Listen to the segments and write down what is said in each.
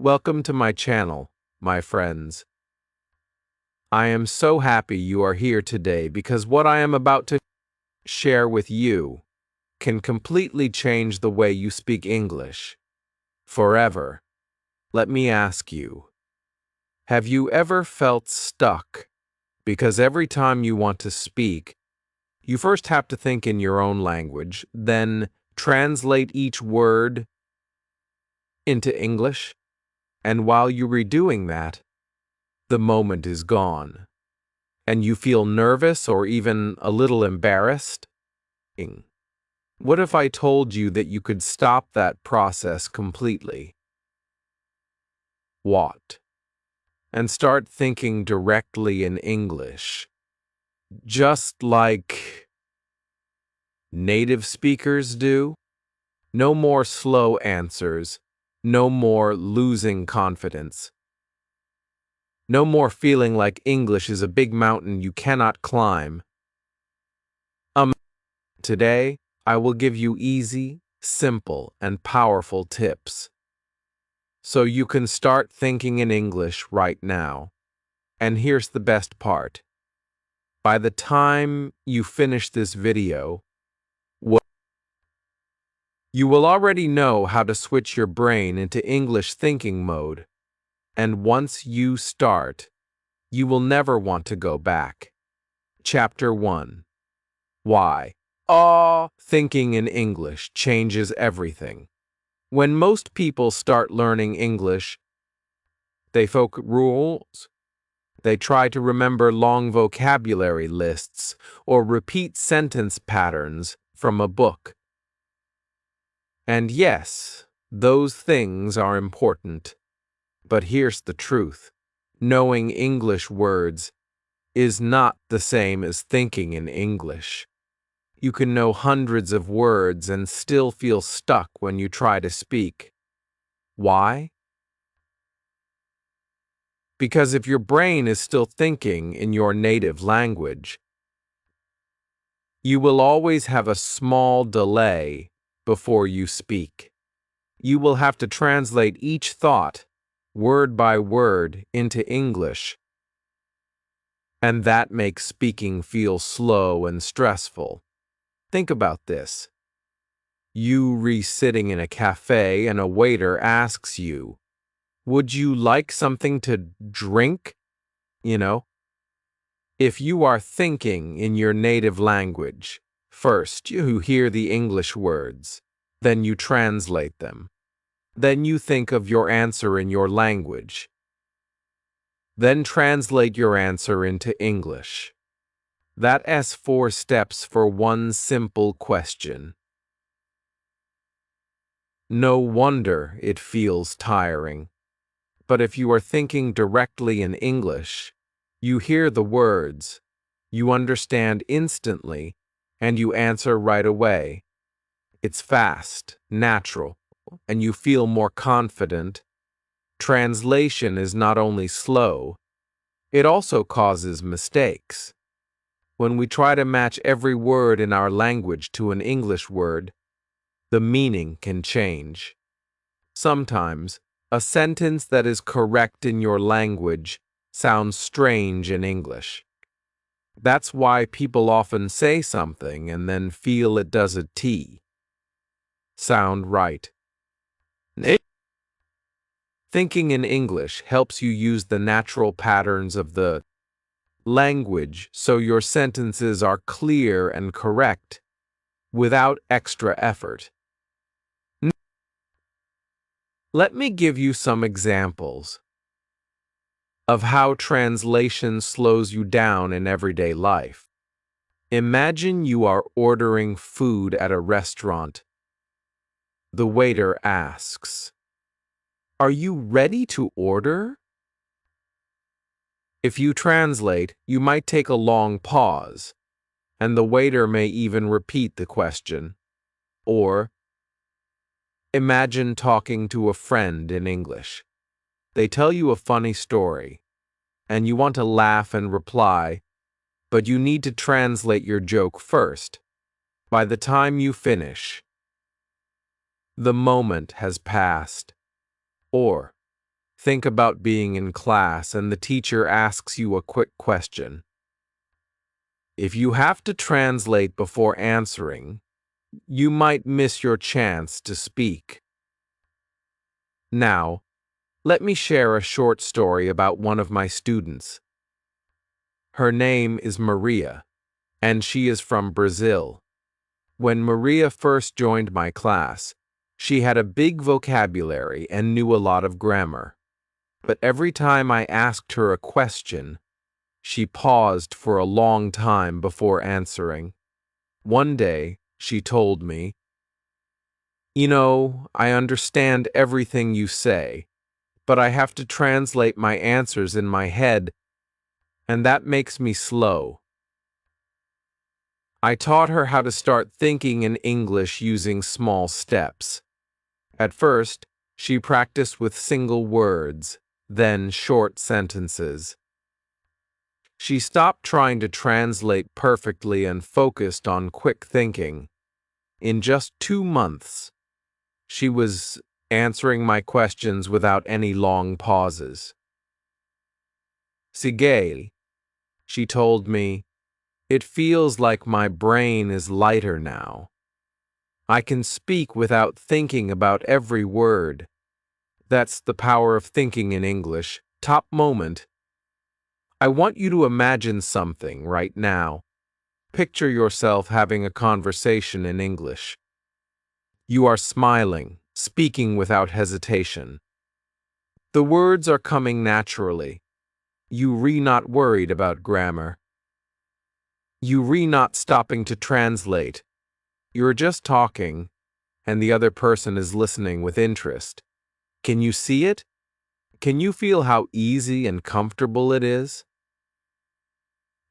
Welcome to my channel, my friends. I am so happy you are here today because what I am about to share with you can completely change the way you speak English. Forever. Let me ask you, have you ever felt stuck? Because every time you want to speak, you first have to think in your own language, then translate each word into English, and while you're redoing that, the moment is gone, and you feel nervous or even a little embarrassed? What if I told you that you could stop that process completely? What? And start thinking directly in English, just like native speakers do? No more slow answers, no more losing confidence. No more feeling like English is a big mountain you cannot climb. Today, I will give you easy, simple, and powerful tips so you can start thinking in English right now. And here's the best part. By the time you finish this video, you will already know how to switch your brain into English thinking mode. And once you start, you will never want to go back. Chapter 1. Why? Thinking in English changes everything. When most people start learning English, they focus rules. They try to remember long vocabulary lists or repeat sentence patterns from a book. And yes, those things are important. But here's the truth. Knowing English words is not the same as thinking in English. You can know hundreds of words and still feel stuck when you try to speak. Why? Because if your brain is still thinking in your native language, you will always have a small delay before you speak. You will have to translate each thought, word by word, into English, and that makes speaking feel slow and stressful. Think about this. You sitting in a cafe and a waiter asks you, "Would you like something to drink?" If you are thinking in your native language, first you hear the English words, then you translate them. Then you think of your answer in your language. Then translate your answer into English. That's 4 steps for one simple question. No wonder it feels tiring. But if you are thinking directly in English, you hear the words, you understand instantly, and you answer right away. It's fast, natural, and you feel more confident. Translation is not only slow, it also causes mistakes. When we try to match every word in our language to an English word, the meaning can change. Sometimes, a sentence that is correct in your language sounds strange in English. That's why people often say something and then feel it doesn't sound right. Thinking in English helps you use the natural patterns of the language so your sentences are clear and correct without extra effort. Let me give you some examples of how translation slows you down in everyday life. Imagine you are ordering food at a restaurant. The waiter asks, "Are you ready to order?" If you translate, you might take a long pause, and the waiter may even repeat the question. Or, imagine talking to a friend in English. They tell you a funny story, and you want to laugh and reply, but you need to translate your joke first. By the time you finish, the moment has passed. Or, think about being in class and the teacher asks you a quick question. If you have to translate before answering, you might miss your chance to speak. Now, let me share a short story about one of my students. Her name is Maria, and she is from Brazil. When Maria first joined my class, she had a big vocabulary and knew a lot of grammar. But every time I asked her a question, she paused for a long time before answering. One day, she told me, I understand everything you say, but I have to translate my answers in my head, and that makes me slow. I taught her how to start thinking in English using small steps. At first, she practiced with single words, then short sentences. She stopped trying to translate perfectly and focused on quick thinking. In just 2 months, she was answering my questions without any long pauses. Sige, she told me, it feels like my brain is lighter now. I can speak without thinking about every word. That's the power of thinking in English. Top moment. I want you to imagine something right now. Picture yourself having a conversation in English. You are smiling, speaking without hesitation. The words are coming naturally. You re not worried about grammar. You re not stopping to translate. You're just talking, and the other person is listening with interest. Can you see it? Can you feel how easy and comfortable it is?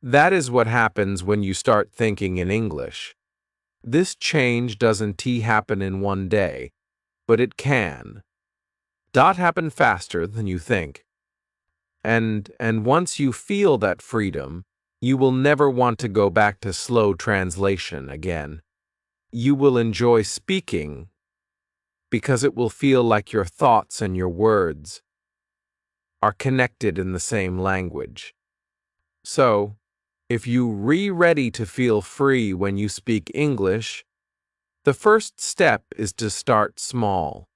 That is what happens when you start thinking in English. This change doesn't happen in one day, but it can. Happen faster than you think. And once you feel that freedom, you will never want to go back to slow translation again. You will enjoy speaking because it will feel like your thoughts and your words are connected in the same language. So, if you ready to feel free when you speak English, the first step is to start small.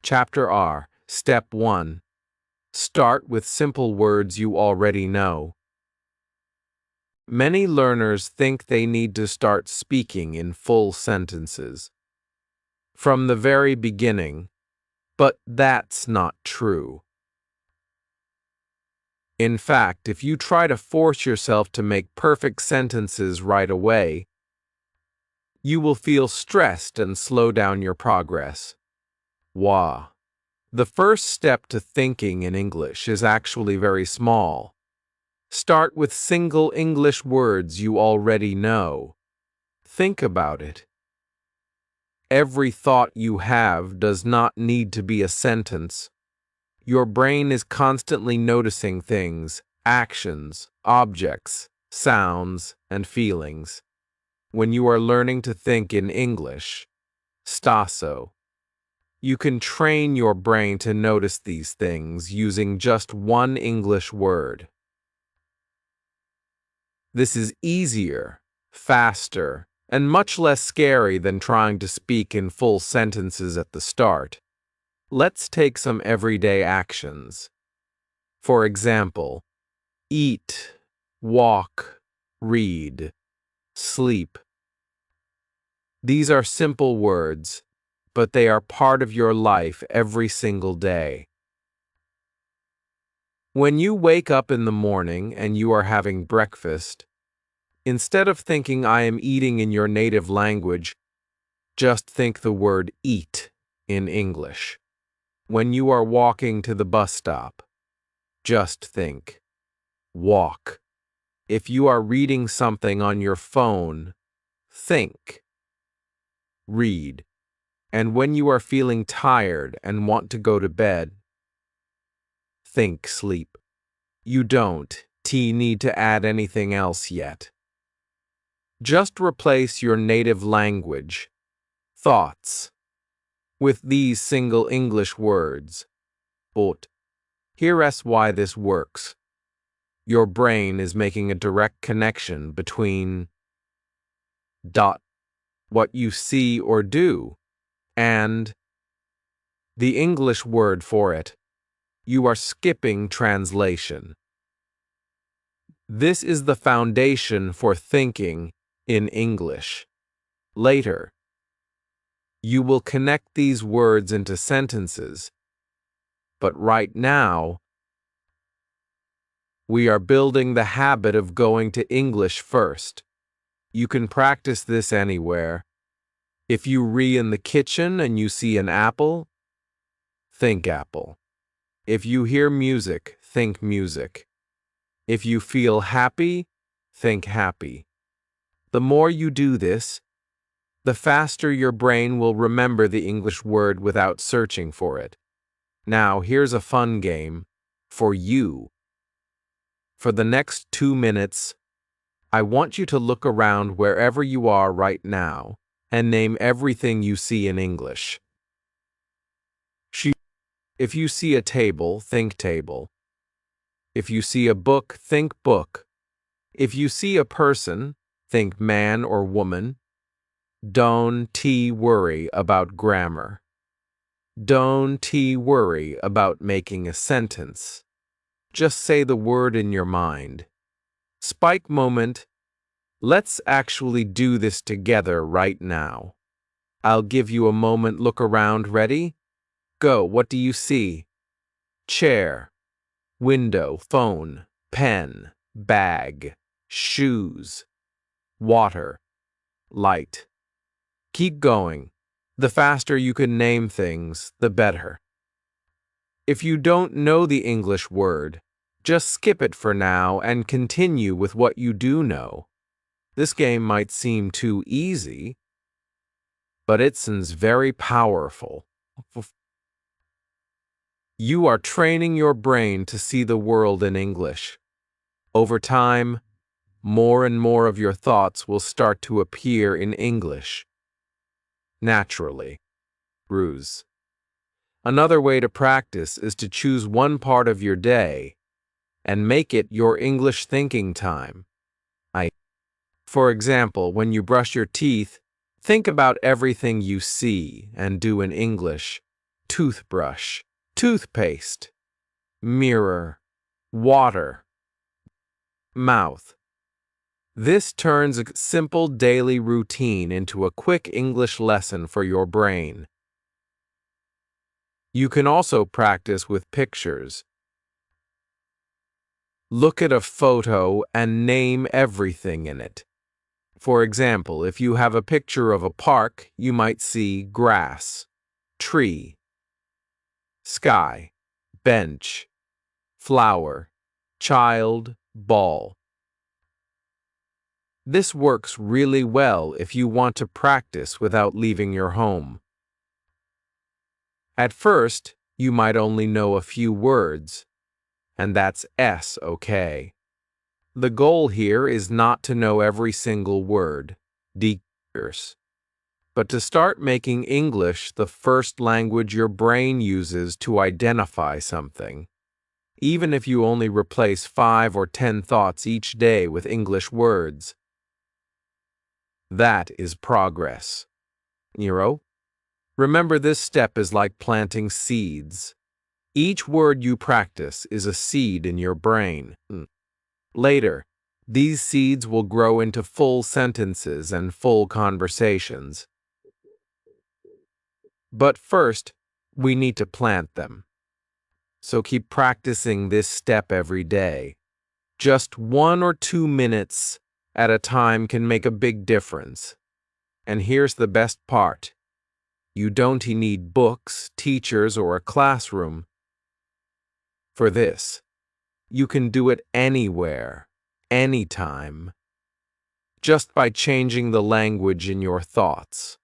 Chapter R, Step 1. Start with simple words you already know. Many learners think they need to start speaking in full sentences from the very beginning, but that's not true. In fact, if you try to force yourself to make perfect sentences right away, you will feel stressed and slow down your progress. Wah. The first step to thinking in English is actually very small. Start with single English words you already know. Think about it. Every thought you have does not need to be a sentence. Your brain is constantly noticing things, actions, objects, sounds, and feelings. When you are learning to think in English, staso, you can train your brain to notice these things using just one English word. This is easier, faster, and much less scary than trying to speak in full sentences at the start. Let's take some everyday actions. For example, eat, walk, read, sleep. These are simple words, but they are part of your life every single day. When you wake up in the morning and you are having breakfast, instead of thinking I am eating in your native language, just think the word eat in English. When you are walking to the bus stop, just think walk. If you are reading something on your phone, think read. And when you are feeling tired and want to go to bed, think sleep. You don't need to add anything else yet. Just replace your native language, thoughts, with these single English words. Bot, Here's why this works. Your brain is making a direct connection between what you see or do and the English word for it. You are skipping translation. This is the foundation for thinking in English. Later, you will connect these words into sentences, but right now, we are building the habit of going to English first. You can practice this anywhere. If you read in the kitchen and you see an apple, think apple. If you hear music, think music. If you feel happy, think happy. The more you do this, the faster your brain will remember the English word without searching for it. Now, here's a fun game for you. For the next 2 minutes, I want you to look around wherever you are right now and name everything you see in English. If you see a table, think table. If you see a book, think book. If you see a person, think man or woman. Don't worry about grammar. Don't worry about making a sentence. Just say the word in your mind. Spike moment. Let's actually do this together right now. I'll give you a moment. Look around. Ready? Go. What do you see? Chair, window, phone, pen, bag, shoes, water, light. Keep going. The faster you can name things, the better. If you don't know the English word, just skip it for now and continue with what you do know. This game might seem too easy, but it's very powerful. You are training your brain to see the world in English. Over time, more and more of your thoughts will start to appear in English. Naturally. Ruse. Another way to practice is to choose one part of your day and make it your English thinking time. For example, when you brush your teeth, think about everything you see and do in English. Toothbrush, toothpaste, mirror, water, mouth. This turns a simple daily routine into a quick English lesson for your brain. You can also practice with pictures. Look at a photo and name everything in it. For example, if you have a picture of a park, you might see grass, tree, sky, bench, flower, child, ball. This works really well if you want to practice without leaving your home. At first, you might only know a few words, and that's okay. The goal here is not to know every single word, but to start making English the first language your brain uses to identify something. Even if you only replace 5 or 10 thoughts each day with English words, that is progress. Remember, this step is like planting seeds. Each word you practice is a seed in your brain. Later, these seeds will grow into full sentences and full conversations. But first, we need to plant them. So keep practicing this step every day. Just 1 or 2 minutes at a time can make a big difference. And here's the best part. You don't need books, teachers, or a classroom for this. You can do it anywhere, anytime, just by changing the language in your thoughts.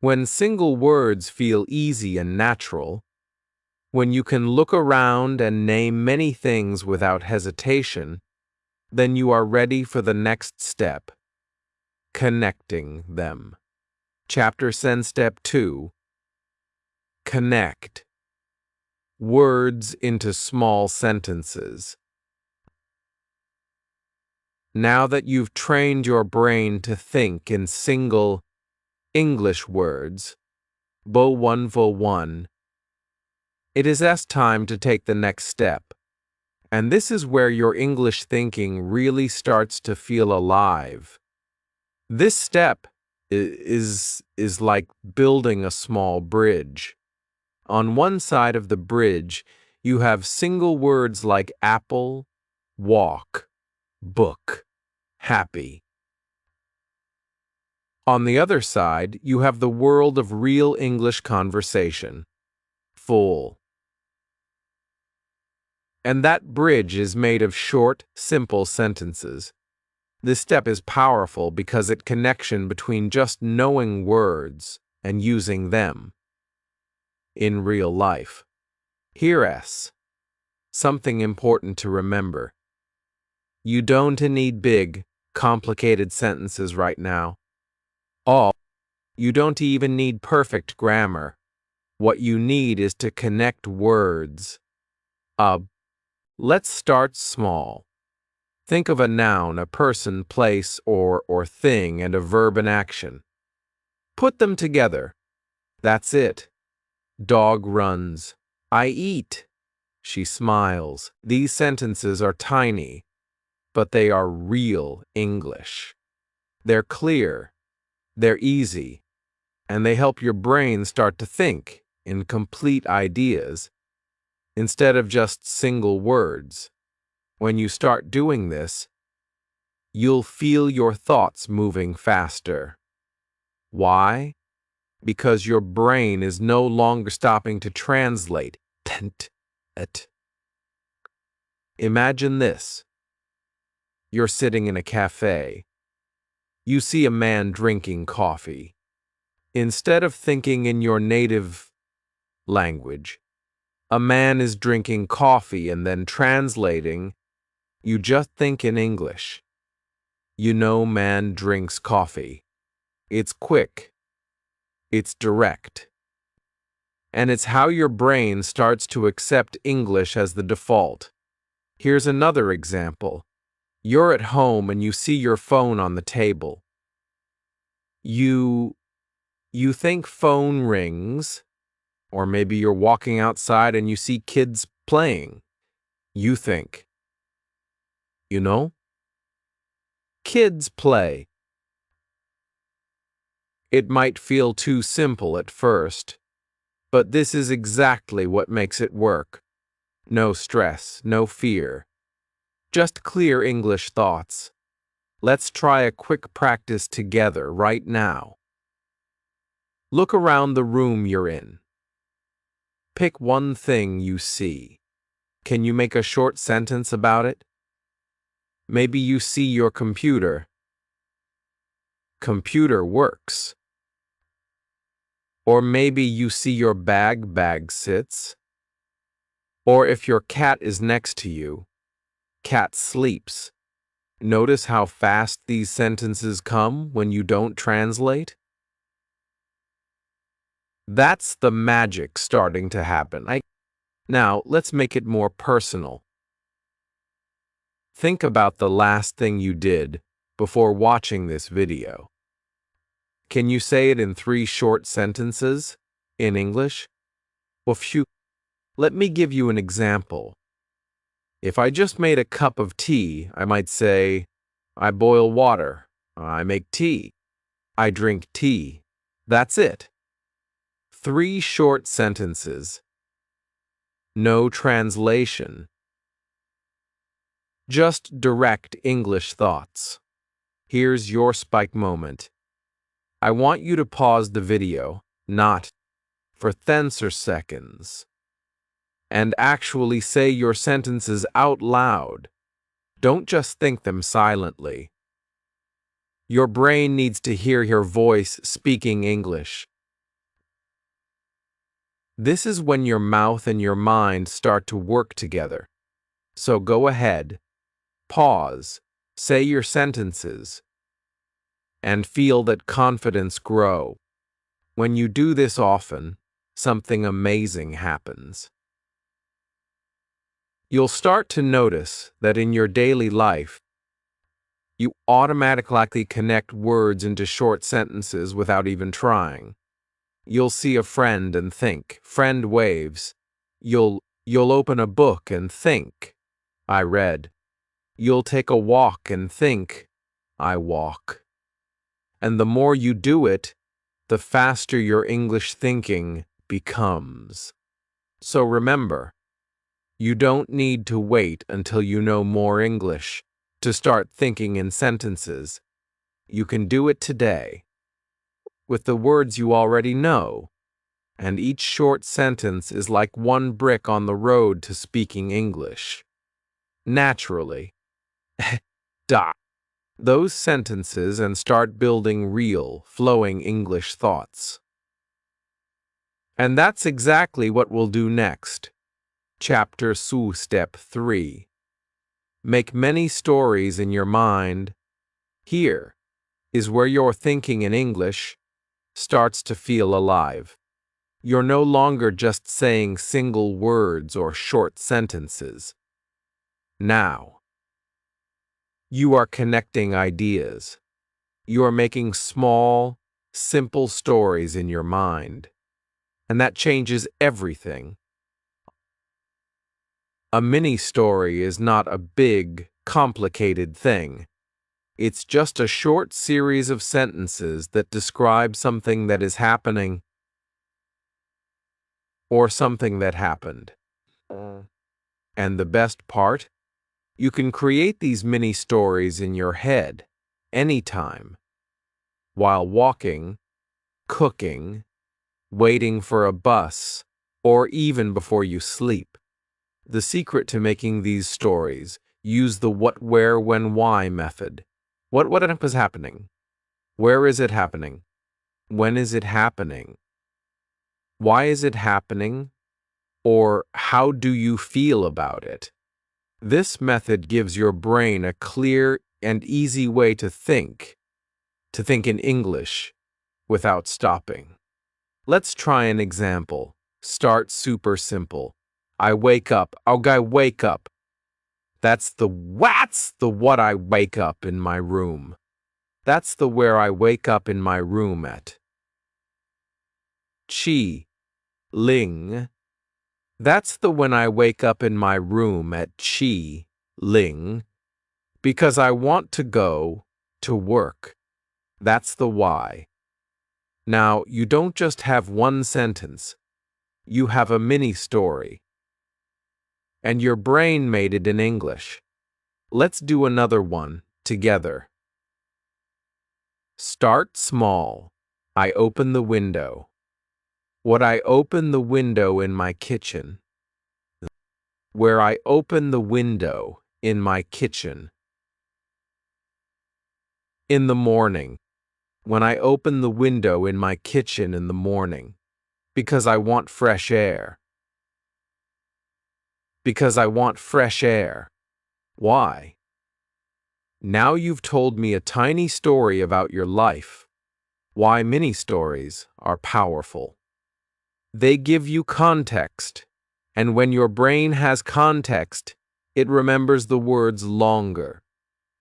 When single words feel easy and natural, when you can look around and name many things without hesitation, then you are ready for the next step, connecting them. Chapter 10 Step 2. Connect. words into small sentences. Now that you've trained your brain to think in single English words, Bo 1 Vo 1, it is time to take the next step. And this is where your English thinking really starts to feel alive. This step is like building a small bridge. On one side of the bridge, you have single words like apple, walk, book, happy. On the other side, you have the world of real English conversation, full. And that bridge is made of short, simple sentences. This step is powerful because it's connection between just knowing words and using them in real life. Here's something important to remember. You don't need big, complicated sentences right now. You don't even need perfect grammar. What you need is to connect words. Let's start small. Think of a noun, a person, place, or thing, and a verb in action. Put them together. That's it. Dog runs. I eat. She smiles. These sentences are tiny, but they are real English. They're clear, they're easy, and they help your brain start to think in complete ideas instead of just single words. When you start doing this, you'll feel your thoughts moving faster. Why? Because your brain is no longer stopping to translate. Imagine this. You're sitting in a cafe. You see a man drinking coffee. Instead of thinking in your native language, a man is drinking coffee and then translating, you just think in English. You know, man drinks coffee. It's quick. It's direct. And it's how your brain starts to accept English as the default. Here's another example. You're at home and you see your phone on the table. You think phone rings, or maybe you're walking outside and you see kids playing. You think, kids play. It might feel too simple at first, but this is exactly what makes it work. No stress, no fear. Just clear English thoughts. Let's try a quick practice together right now. Look around the room you're in. Pick one thing you see. Can you make a short sentence about it? Maybe you see your computer. Computer works. Or maybe you see your bag sits. Or if your cat is next to you, cat sleeps. Notice how fast these sentences come when you don't translate? That's the magic starting to happen. Now, let's make it more personal. Think about the last thing you did before watching this video. Can you say it in 3 short sentences in English? Well, let me give you an example. If I just made a cup of tea, I might say, I boil water, I make tea, I drink tea. That's it. 3 short sentences. No translation. Just direct English thoughts. Here's your spike moment. I want you to pause the video, not for 10 seconds, and actually say your sentences out loud. Don't just think them silently. Your brain needs to hear your voice speaking English. This is when your mouth and your mind start to work together. So go ahead, pause, say your sentences, and feel that confidence grow. When you do this often, something amazing happens. You'll start to notice that in your daily life, you automatically connect words into short sentences without even trying. You'll see a friend and think, friend waves. You'll open a book and think, I read. You'll take a walk and think, I walk. And the more you do it, the faster your English thinking becomes. So remember, you don't need to wait until you know more English to start thinking in sentences. You can do it today with the words you already know, and each short sentence is like one brick on the road to speaking English. Naturally. Dot those sentences and start building real, flowing English thoughts. And that's exactly what we'll do next. Chapter 2, Step 3. Make many stories in your mind. Here is where your thinking in English starts to feel alive. You're no longer just saying single words or short sentences. Now, you are connecting ideas. You are making small, simple stories in your mind. And that changes everything. A mini story is not a big, complicated thing. It's just a short series of sentences that describe something that is happening or something that happened. And the best part? You can create these mini stories in your head anytime, while walking, cooking, waiting for a bus, or even before you sleep. The secret to making these stories: use the what, where, when, why method. What is happening? Where is it happening? When is it happening? Why is it happening? Or how do you feel about it? This method gives your brain a clear and easy way to think in English without stopping. Let's try an example. Start super simple. I wake up. I wake up. That's the what I wake up in my room. That's the where I wake up in my room at. Chi Ling. That's the when I wake up in my room at Chi Ling. Because I want to go to work. That's the why. Now, you don't just have one sentence. You have a mini story. And your brain made it in English. Let's do another one together. Start small. I open the window. Would I open the window in my kitchen? Where I open the window in my kitchen. In the morning. When I open the window in my kitchen in the morning. Because I want fresh air. Because I want fresh air. Why? Now you've told me a tiny story about your life. Why mini stories are powerful. They give you context, and when your brain has context, it remembers the words longer.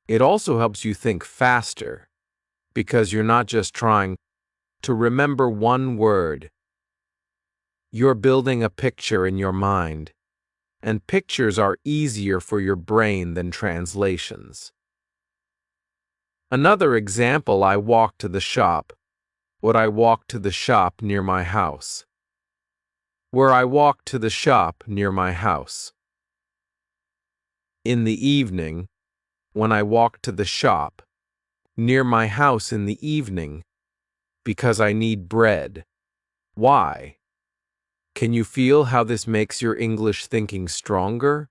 It also helps you think faster, because you're not just trying to remember one word. You're building a picture in your mind, and pictures are easier for your brain than translations. Another example: I walk to the shop. Would I walk to the shop near my house? Where I walk to the shop near my house. In the evening, when I walk to the shop near my house in the evening, because I need bread. Why? Can you feel how this makes your English thinking stronger?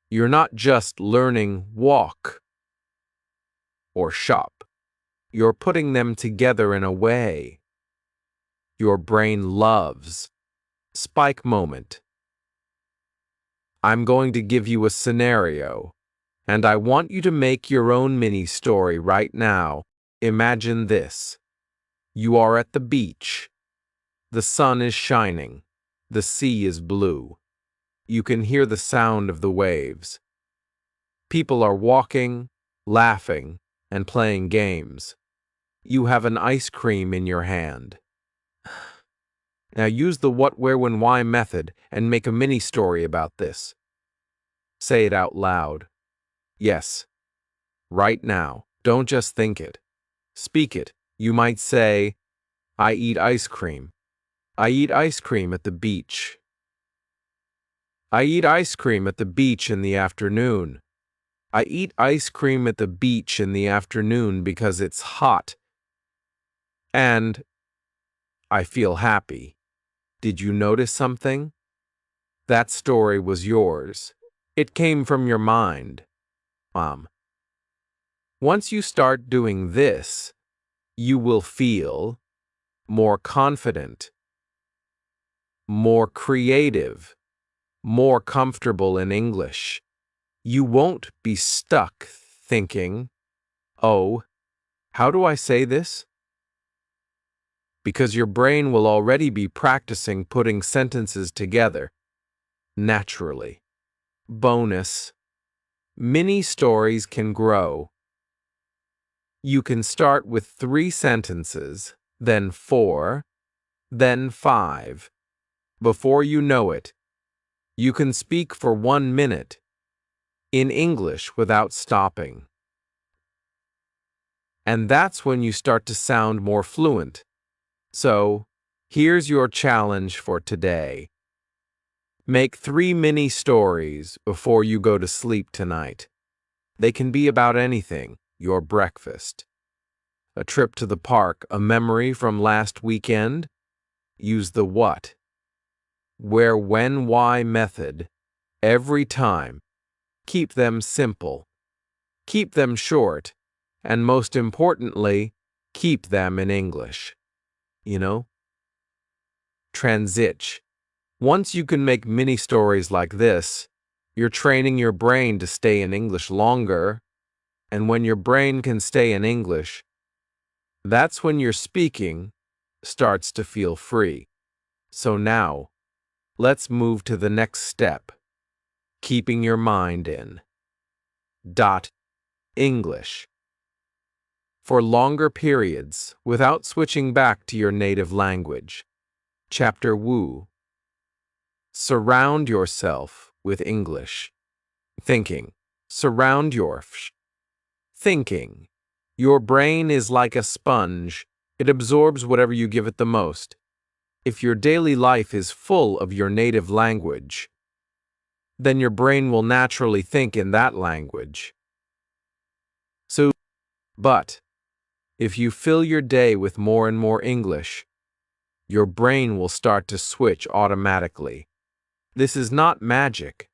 You're not just learning walk or shop. You're putting them together in a way your brain loves. Spike moment. I'm going to give you a scenario, and I want you to make your own mini story right now. Imagine this. You are at the beach. The sun is shining. The sea is blue. You can hear the sound of the waves. People are walking, laughing, and playing games. You have an ice cream in your hand. Now use the what, where, when, why method and make a mini story about this. Say it out loud. Yes. Right now. Don't just think it. Speak it. You might say, I eat ice cream. I eat ice cream at the beach. I eat ice cream at the beach in the afternoon. I eat ice cream at the beach in the afternoon because it's hot. And I feel happy. Did you notice something? That story was yours. It came from your mind. Once you start doing this, you will feel more confident, more creative, more comfortable in English. You won't be stuck thinking, oh, how do I say this? Because your brain will already be practicing putting sentences together naturally. Bonus: mini stories can grow. You can start with 3 sentences, then 4, then 5. Before you know it, you can speak for 1 minute in English without stopping. And that's when you start to sound more fluent. So, here's your challenge for today. Make 3 mini stories before you go to sleep tonight. They can be about anything: your breakfast, a trip to the park, a memory from last weekend. Use the what, where, when, why method every time. Keep them simple. Keep them short. And most importantly, keep them in English. Transit. Once you can make mini stories like this, you're training your brain to stay in English longer. And when your brain can stay in English, that's when your speaking starts to feel free. So now, let's move to the next step. Keeping your mind in. English. For longer periods, without switching back to your native language. Chapter Woo. Surround yourself with English. Thinking. Surround your thinking. Your brain is like a sponge. It absorbs whatever you give it the most. If your daily life is full of your native language, then your brain will naturally think in that language. But if you fill your day with more and more English, your brain will start to switch automatically. This is not magic.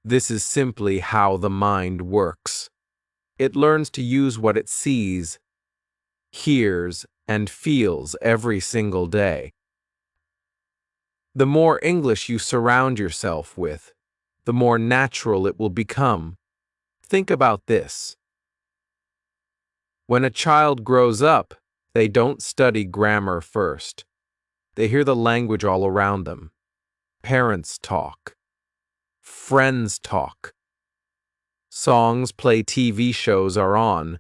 This is simply how the mind works. It learns to use what it sees, hears, and feels every single day. The more English you surround yourself with, the more natural it will become. Think about this. When a child grows up, they don't study grammar first. They hear the language all around them. Parents talk. Friends talk. Songs play, TV shows are on.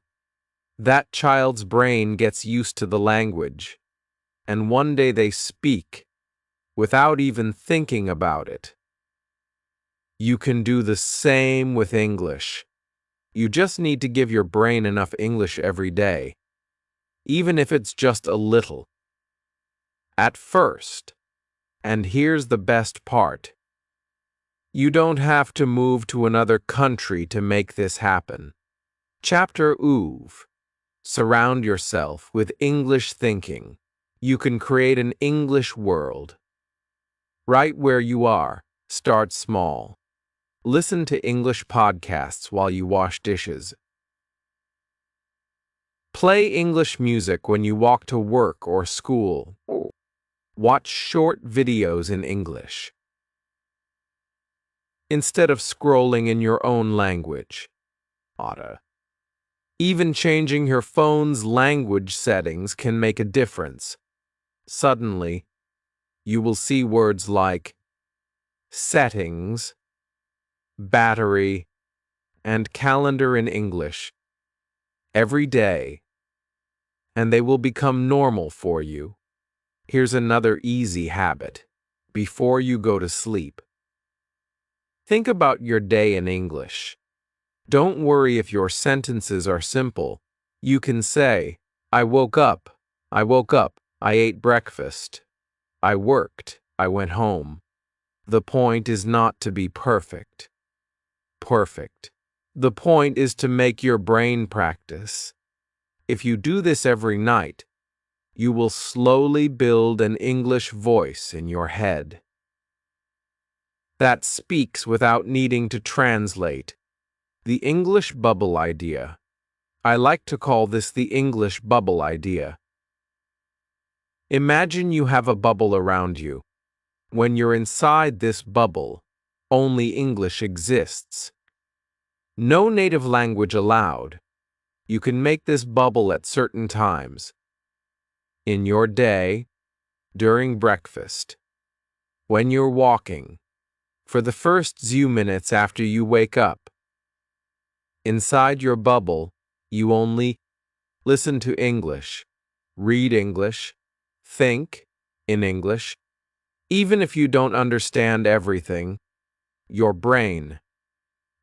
That child's brain gets used to the language, and one day they speak without even thinking about it. You can do the same with English. You just need to give your brain enough English every day, even if it's just a little. At first, and here's the best part, you don't have to move to another country to make this happen. Chapter OOV. Surround yourself with English thinking. You can create an English world. Right where you are, start small. Listen to English podcasts while you wash dishes. Play English music when you walk to work or school. Watch short videos in English instead of scrolling in your own language. Even changing your phone's language settings can make a difference. Suddenly, you will see words like settings, battery, and calendar in English every day, and they will become normal for you. Here's another easy habit. Before you go to sleep, think about your day in English. Don't worry if your sentences are simple. You can say, I woke up, I ate breakfast, I worked, I went home. The point is not to be perfect. The point is to make your brain practice. If you do this every night, you will slowly build an English voice in your head that speaks without needing to translate. The English bubble idea. I like to call this the English bubble idea. Imagine you have a bubble around you. When you're inside this bubble, only English exists. No native language allowed. You can make this bubble at certain times. In your day, during breakfast, when you're walking, for the first few minutes after you wake up. Inside your bubble, you only listen to English, read English, think in English. Even if you don't understand everything, your brain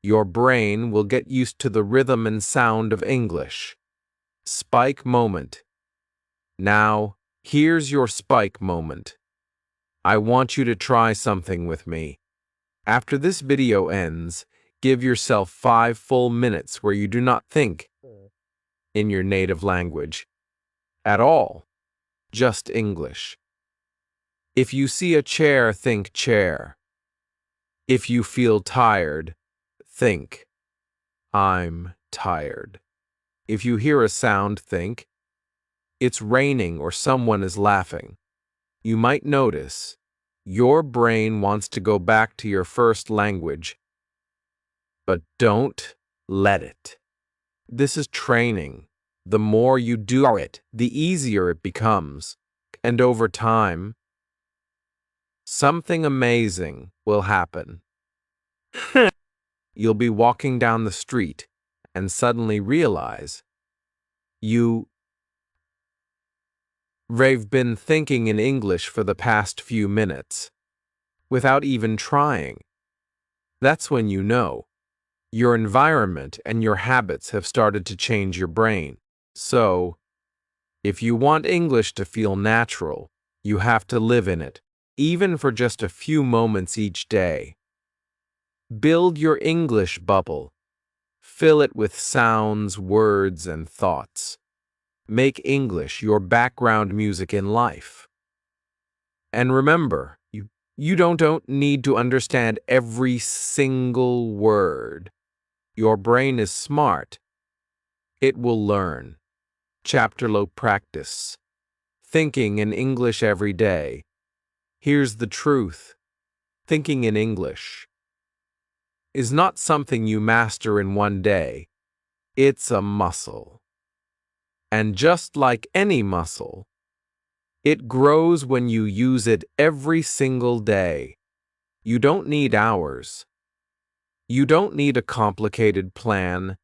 will get used to the rhythm and sound of English. Spike moment. Now, here's your spike moment. I want you to try something with me. After this video ends, give yourself 5 full minutes where you do not think in your native language at all, just English. If you see a chair, think chair. If you feel tired, think, I'm tired. If you hear a sound, think, it's raining or someone is laughing. You might notice your brain wants to go back to your first language, but don't let it. This is training. The more you do it, the easier it becomes. And over time, something amazing will happen. You'll be walking down the street and suddenly realize you've been thinking in English for the past few minutes without even trying. That's when you know your environment and your habits have started to change your brain. So, if you want English to feel natural, you have to live in it, even for just a few moments each day. Build your English bubble. Fill it with sounds, words, and thoughts. Make English your background music in life. And remember, you don't need to understand every single word. Your brain is smart. It will learn. Chapter low practice. Thinking in English every day. Here's the truth. Thinking in English is not something you master in one day. It's a muscle. And just like any muscle, it grows when you use it every single day. You don't need hours. You don't need a complicated plan.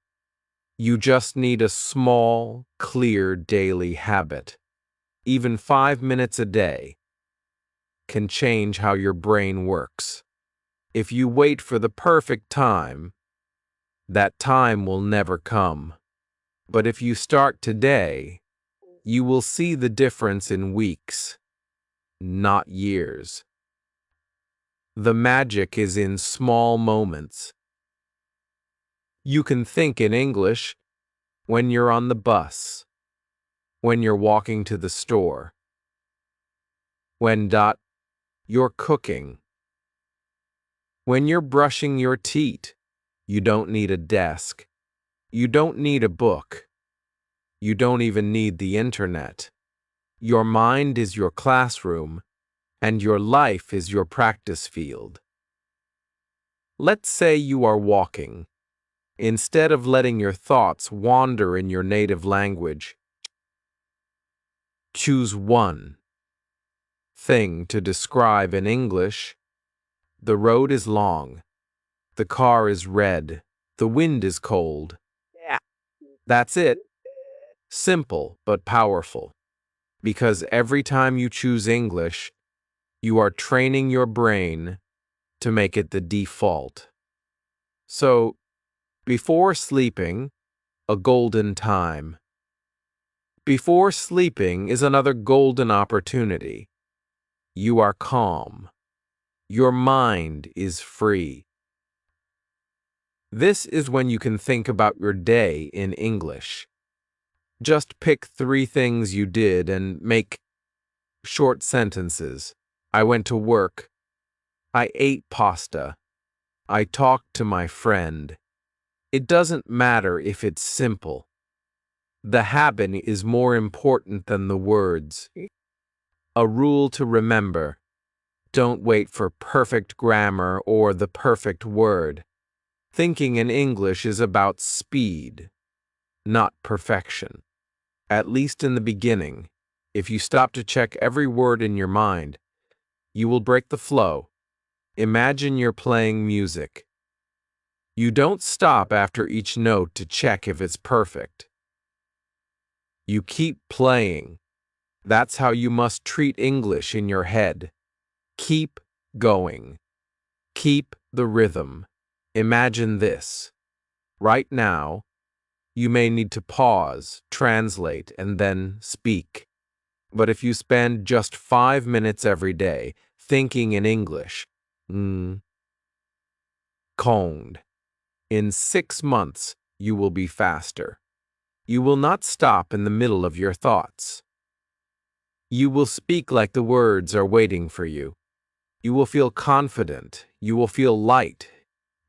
You just need a small, clear daily habit. Even 5 minutes a day can change how your brain works. If you wait for the perfect time, that time will never come. But if you start today, you will see the difference in weeks, not years. The magic is in small moments. You can think in English when you're on the bus, when you're walking to the store, when you're cooking, when you're brushing your teeth. You don't need a desk. You don't need a book. You don't even need the internet. Your mind is your classroom, and your life is your practice field. Let's say you are walking. Instead of letting your thoughts wander in your native language, choose one thing to describe in English The road is long. The car is red. The wind is cold. Yeah. That's it. Simple but powerful. Because every time you choose English, you are training your brain to make it the default. So, before sleeping, a golden time. Before sleeping is another golden opportunity. You are calm. Your mind is free. This is when you can think about your day in English. Just pick 3 things you did and make short sentences. I went to work. I ate pasta. I talked to my friend. It doesn't matter if it's simple. The habit is more important than the words. A rule to remember: don't wait for perfect grammar or the perfect word. Thinking in English is about speed, not perfection. At least in the beginning, if you stop to check every word in your mind, you will break the flow. Imagine you're playing music. You don't stop after each note to check if it's perfect. You keep playing. That's how you must treat English in your head. Keep going. Keep the rhythm. Imagine this. Right now, you may need to pause, translate, and then speak. But if you spend just 5 minutes every day thinking in English, coned, in 6 months, you will be faster. You will not stop in the middle of your thoughts. You will speak like the words are waiting for you. You will feel confident. You will feel light.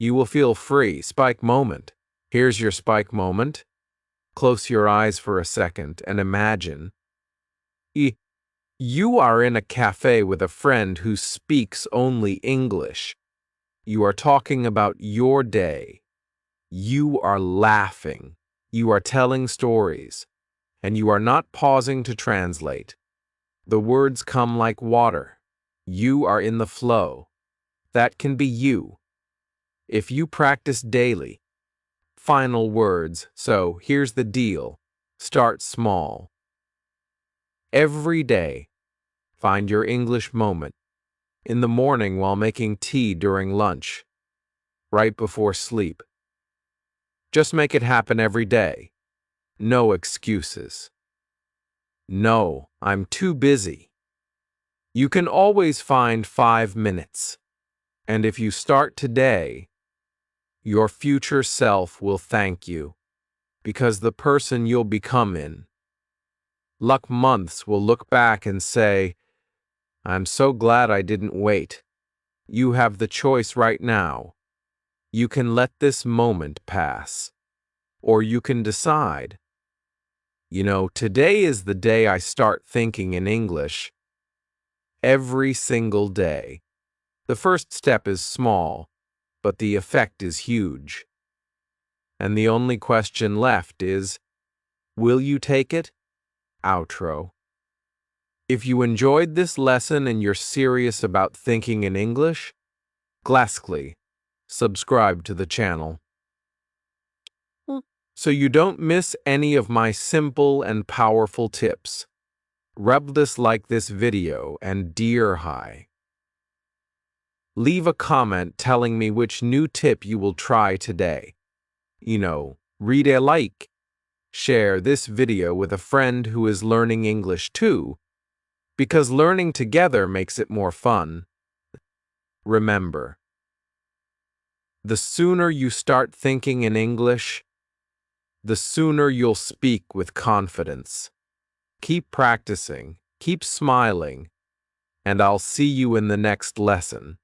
You will feel free. Spike moment. Here's your spike moment. Close your eyes for a second and imagine. You are in a cafe with a friend who speaks only English. You are talking about your day. You are laughing. You are telling stories. And you are not pausing to translate. The words come like water. You are in the flow. That can be you. If you practice daily. Final words. So here's the deal. Start small. Every day, find your English moment. In the morning while making tea during lunch. Right before sleep. Just make it happen every day. No excuses. No, I'm too busy. You can always find 5 minutes. And if you start today, your future self will thank you, because the person you'll become in luck months will look back and say, I'm so glad I didn't wait. You have the choice right now. You can let this moment pass, or you can decide, today is the day I start thinking in English. Every single day. The first step is small, but the effect is huge. And the only question left is, will you take it? Outro. If you enjoyed this lesson and you're serious about thinking in English, gladly subscribe to the channel so you don't miss any of my simple and powerful tips. Rub this like this video and dear hi. Leave a comment telling me which new tip you will try today. Read a like. Share this video with a friend who is learning English too, because learning together makes it more fun. Remember, the sooner you start thinking in English, the sooner you'll speak with confidence. Keep practicing, keep smiling, and I'll see you in the next lesson.